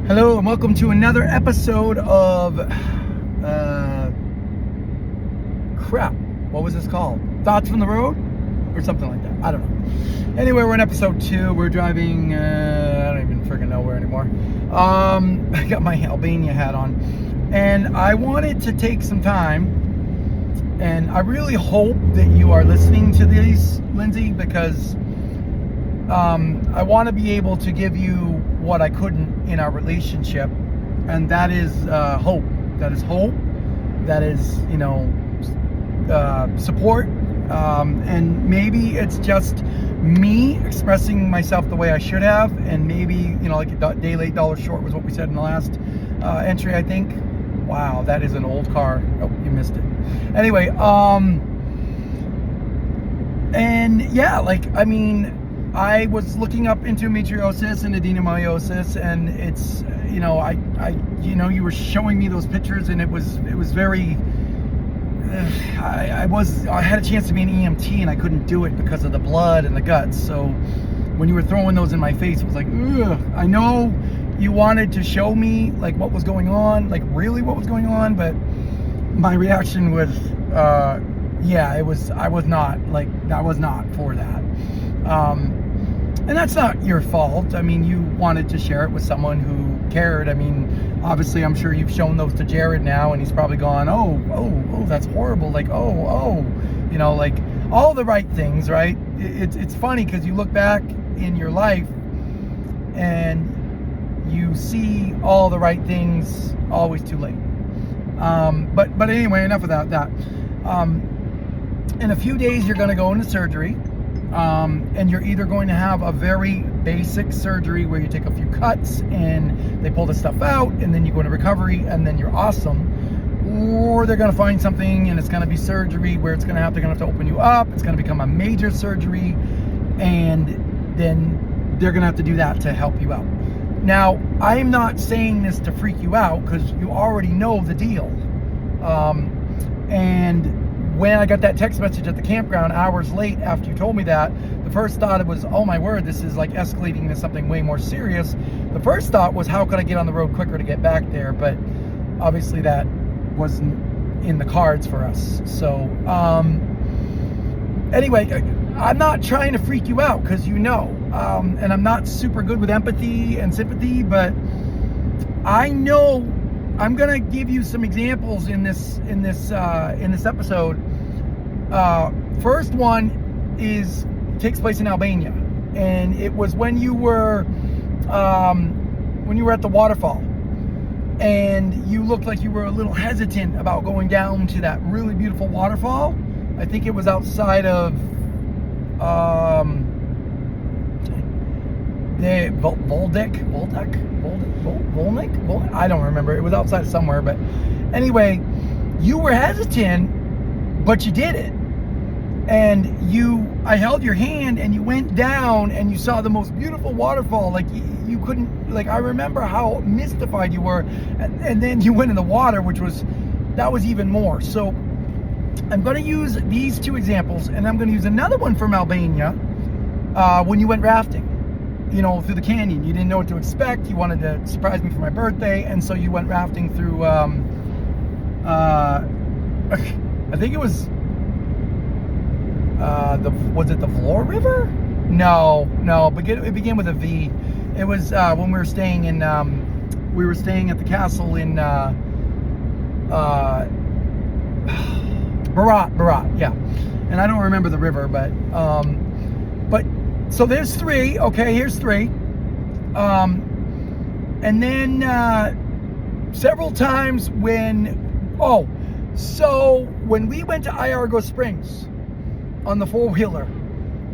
Hello and welcome to another episode of crap. What was this called? Thoughts from the Road? Or something like that. I don't know. Anyway, we're in episode 2. We're driving I don't even freaking know where anymore. I got my Albania hat on. And I wanted to take some time, and I really hope that you are listening to these, Lindsay, because I want to be able to give you what I couldn't in our relationship, and that is hope. That is hope. That is, support. And maybe it's just me expressing myself the way I should have, and maybe, like a day late, dollar short was what we said in the last entry, I think. Wow, that is an old car. Oh, you missed it. Anyway, and yeah, I was looking up endometriosis and adenomyosis, and it's, you were showing me those pictures, and it was very, I had a chance to be an EMT, and I couldn't do it because of the blood and the guts. So when you were throwing those in my face, it was like, ugh. I know you wanted to show me like what was going on, like really what was going on, but my reaction was, I was not for that. And that's not your fault. I mean, you wanted to share it with someone who cared. I mean, obviously, I'm sure you've shown those to Jared now, and he's probably gone, oh, that's horrible. Like, like all the right things, right? It's funny because you look back in your life and you see all the right things always too late. But anyway, enough of that. In a few days, you're going to go into surgery. And you're either going to have a very basic surgery where you take a few cuts and they pull the stuff out, and then you go into recovery and then you're awesome, or they're going to find something and it's going to be surgery where they're going to have to open you up. It's going to become a major surgery, and then they're going to have to do that to help you out. Now, I'm not saying this to freak you out because you already know the deal. And when I got that text message at the campground hours late after you told me that, the first thought was, oh my word, this is like escalating into something way more serious. The first thought was, how could I get on the road quicker to get back there? But obviously that wasn't in the cards for us. So anyway, I'm not trying to freak you out because and I'm not super good with empathy and sympathy, but I know I'm gonna give you some examples in this episode. First one takes place in Albania, and it was when you were at the waterfall, and you looked like you were a little hesitant about going down to that really beautiful waterfall. I think it was outside of the Volnik? I don't remember. It was outside somewhere, but anyway, you were hesitant, but you did it. And I held your hand, and you went down, and you saw the most beautiful waterfall. Like you couldn't, I remember how mystified you were, and then you went in the water, that was even more. So I'm going to use these two examples, and I'm going to use another one from Albania when you went rafting. Through the canyon. You didn't know what to expect. You wanted to surprise me for my birthday, and so you went rafting through I think it was was it the Vlor River? No, but it began with a V. It was when we were staying at the castle in Berat, yeah. And I don't remember the river, but so there's 3. Okay, here's 3. And then several times when we went to Iargo Springs on the 4-wheeler,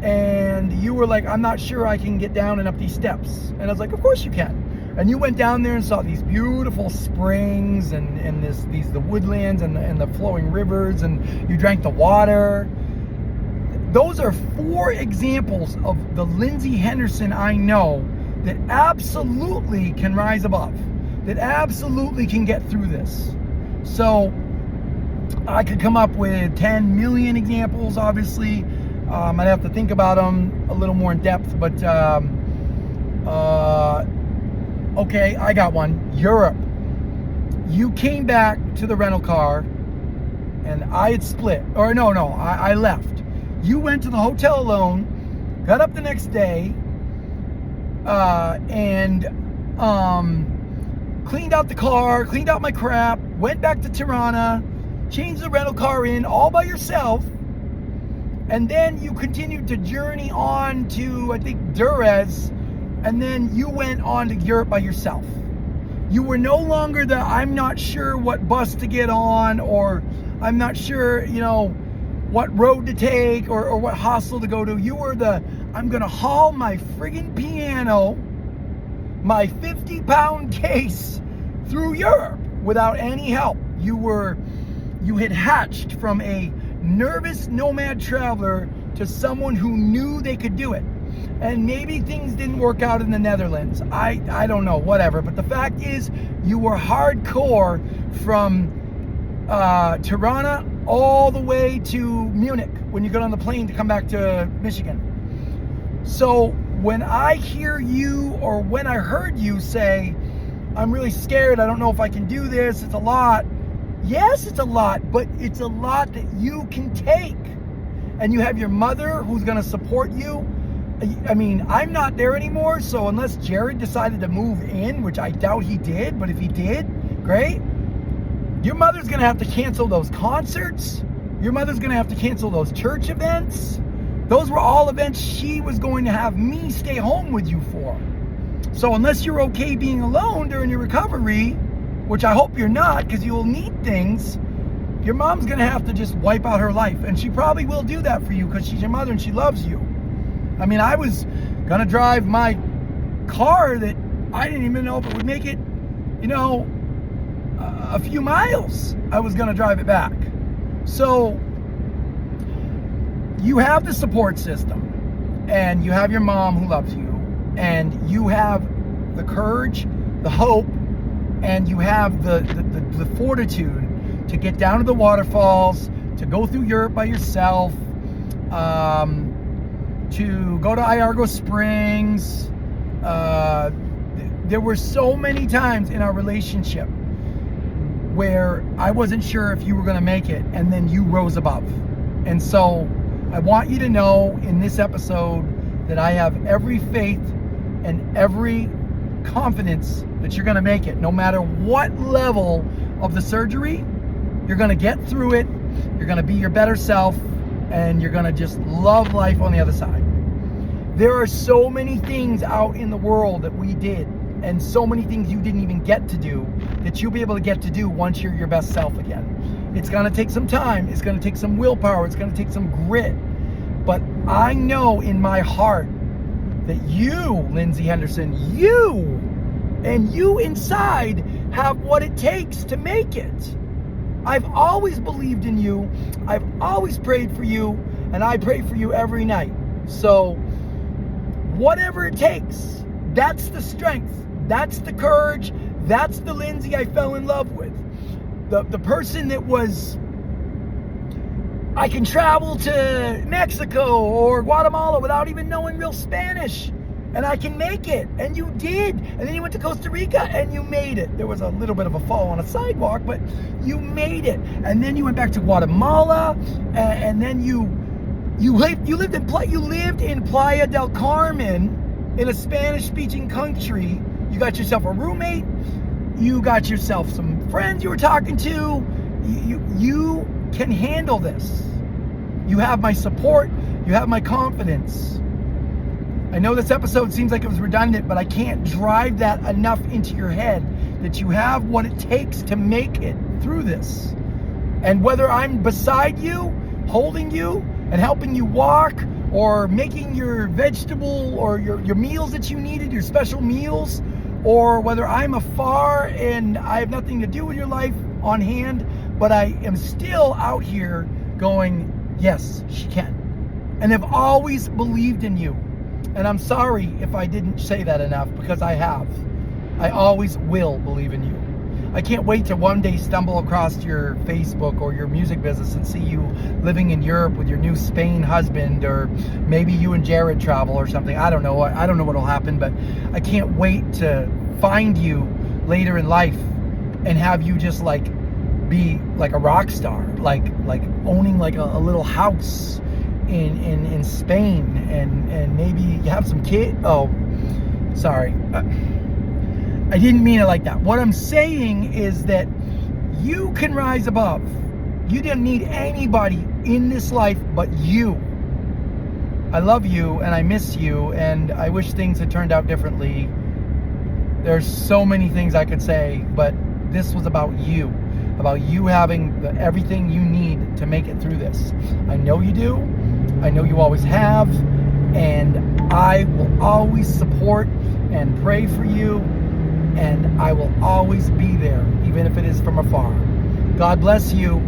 and you were like, I'm not sure I can get down and up these steps. And I was like, of course you can. And you went down there and saw these beautiful springs and the woodlands and the flowing rivers, and you drank the water. Those are 4 examples of the Lindsay Henderson I know that absolutely can rise above, that absolutely can get through this. So I could come up with 10 million examples, obviously. I'd have to think about them a little more in depth, but Okay, I got one. Europe. You came back to the rental car and I had split. Or no, I left. You went to the hotel alone, got up the next day, and cleaned out the car, cleaned out my crap, went back to Tirana, changed the rental car in all by yourself, and then you continued to journey on to, I think, Durres, and then you went on to Europe by yourself. You were no longer the, I'm not sure what bus to get on, or I'm not sure, what road to take, or what hostel to go to. You were the, I'm gonna haul my friggin' piano, my 50-pound case through Europe without any help. You had hatched from a nervous nomad traveler to someone who knew they could do it. And maybe things didn't work out in the Netherlands. I don't know, whatever. But the fact is, you were hardcore from Tirana all the way to Munich when you got on the plane to come back to Michigan. So when I hear you, or when I heard you say, I'm really scared, I don't know if I can do this, it's a lot. Yes, it's a lot, but it's a lot that you can take. And you have your mother who's gonna support you. I mean, I'm not there anymore, so unless Jared decided to move in, which I doubt he did, but if he did, great. Your mother's gonna have to cancel those concerts. Your mother's gonna have to cancel those church events. Those were all events she was going to have me stay home with you for. So unless you're okay being alone during your recovery, which I hope you're not, because you'll need things, your mom's gonna have to just wipe out her life. And she probably will do that for you because she's your mother and she loves you. I mean, I was gonna drive my car that I didn't even know if it would make it, a few miles. I was gonna drive it back. So you have the support system, and you have your mom who loves you, and you have the courage, the hope, and you have the fortitude to get down to the waterfalls, to go through Europe by yourself, to go to Iargo Springs. There were so many times in our relationship where I wasn't sure if you were going to make it, and then you rose above. And so I want you to know in this episode that I have every faith and every confidence that you're going to make it. No matter what level of the surgery, you're going to get through it, you're going to be your better self, and you're going to just love life on the other side. There are so many things out in the world that we did, and so many things you didn't even get to do, that you'll be able to get to do once you're your best self again. It's going to take some time, it's going to take some willpower, it's going to take some grit. But I know in my heart that you, Lindsay Henderson, you inside have what it takes to make it. I've always believed in you. I've always prayed for you, and I pray for you every night. So whatever it takes, that's the strength, that's the courage, that's the Lindsay I fell in love with. The person that was, I can travel to Mexico or Guatemala without even knowing real Spanish, and I can make it. And you did. And then you went to Costa Rica and you made it. There was a little bit of a fall on a sidewalk, but you made it. And then you went back to Guatemala, and then you lived in Playa del Carmen, in a Spanish-speaking country. You got yourself a roommate. You got yourself some friends you were talking to. You can handle this. You have my support. You have my confidence. I know this episode seems like it was redundant, but I can't drive that enough into your head that you have what it takes to make it through this. And whether I'm beside you, holding you, and helping you walk, or making your vegetable or your meals that you needed, your special meals, or whether I'm afar and I have nothing to do with your life on hand, but I am still out here going, yes, she can. And have always believed in you. And I'm sorry if I didn't say that enough, because I have. I always will believe in you. I can't wait to one day stumble across your Facebook or your music business and see you living in Europe with your new Spain husband, or maybe you and Jared travel or something. I don't know. I don't know what'll happen, but I can't wait to find you later in life and have you just like be like a rock star, like owning like a little house in Spain, and maybe you have some kid. Oh, sorry, I didn't mean it like that. What I'm saying is that you can rise above. You didn't need anybody in this life but you. I love you and I miss you, and I wish things had turned out differently. There's so many things I could say, but this was about you having everything you need to make it through this. I know you do. I know you always have, and I will always support and pray for you, and I will always be there, even if it is from afar. God bless you.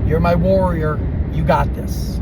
You're my warrior. You got this.